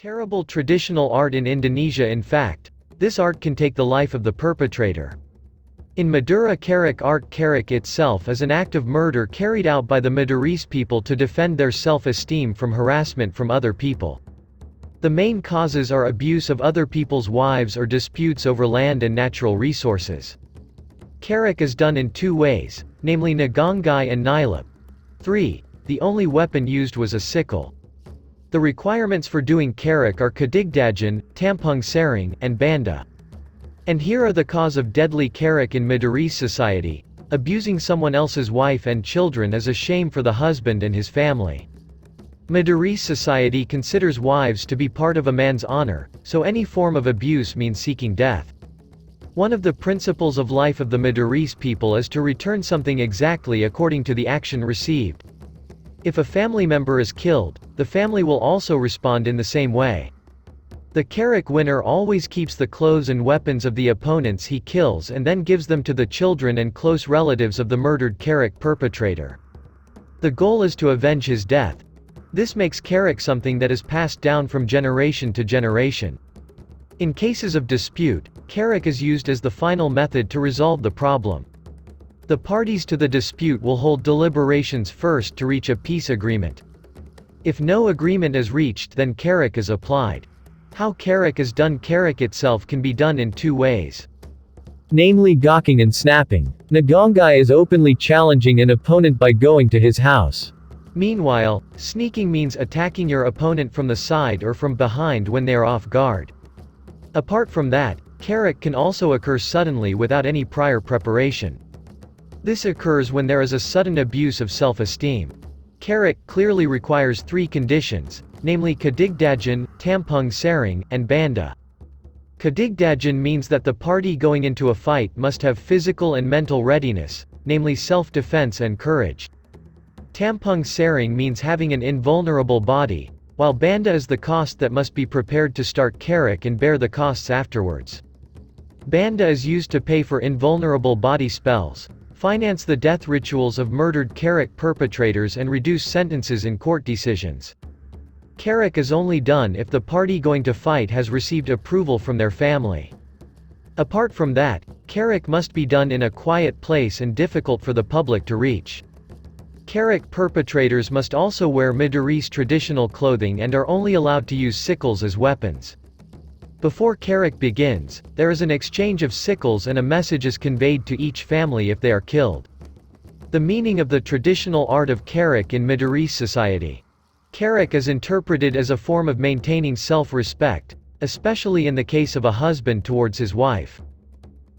Terrible traditional art in Indonesia. In fact, this art can take the life of the perpetrator. In Madura carok itself is an act of murder carried out by the Madurese people to defend their self-esteem from harassment from other people. The main causes are abuse of other people's wives or disputes over land and natural resources. Carok is done in two ways, namely nagongai and nilap. 3. The only weapon used was a sickle. The requirements for doing carok are kadigdagan, tampung saring, and banda. And here are the cause of deadly carok in Madurese society. Abusing someone else's wife and children is a shame for the husband and his family. Madurese society considers wives to be part of a man's honor, so any form of abuse means seeking death. One of the principles of life of the Madurese people is to return something exactly according to the action received. If a family member is killed, the family will also respond in the same way. The carok winner always keeps the clothes and weapons of the opponents he kills and then gives them to the children and close relatives of the murdered carok perpetrator. The goal is to avenge his death. This makes carok something that is passed down from generation to generation. In cases of dispute, carok is used as the final method to resolve the problem. The parties to the dispute will hold deliberations first to reach a peace agreement. If no agreement is reached, then carok is applied. How carok is done? Carok itself can be done in two ways, namely gawking and snapping. Nagongai is openly challenging an opponent by going to his house. Meanwhile, sneaking means attacking your opponent from the side or from behind when they are off guard. Apart from that, carok can also occur suddenly without any prior preparation. This occurs when there is a sudden abuse of self-esteem. Carok clearly requires three conditions, namely kadigdagan, tampung saring, and banda. Kadigdagan means that the party going into a fight must have physical and mental readiness, namely self-defense and courage. Tampung saring means having an invulnerable body, while banda is the cost that must be prepared to start carok and bear the costs afterwards. Banda is used to pay for invulnerable body spells, finance the death rituals of murdered carok perpetrators and reduce sentences in court decisions. Carok is only done if the party going to fight has received approval from their family. Apart from that, carok must be done in a quiet place and difficult for the public to reach. Carok perpetrators must also wear Madurese traditional clothing and are only allowed to use sickles as weapons. Before carok begins, there is an exchange of sickles and a message is conveyed to each family if they are killed. The meaning of the traditional art of carok in Madurese society. Carok is interpreted as a form of maintaining self-respect, especially in the case of a husband towards his wife.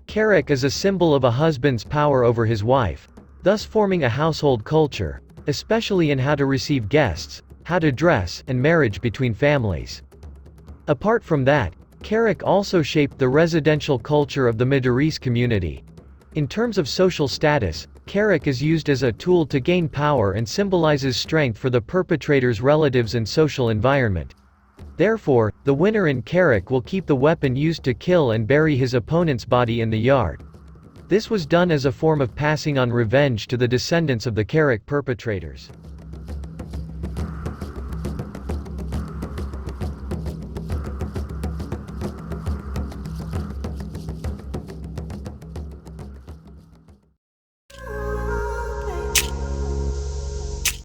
Carok is a symbol of a husband's power over his wife, thus forming a household culture, especially in how to receive guests, how to dress, and marriage between families. Apart from that, carok also shaped the residential culture of the Madurese community. In terms of social status, carok is used as a tool to gain power and symbolizes strength for the perpetrator's relatives and social environment. Therefore, the winner in carok will keep the weapon used to kill and bury his opponent's body in the yard. This was done as a form of passing on revenge to the descendants of the carok perpetrators.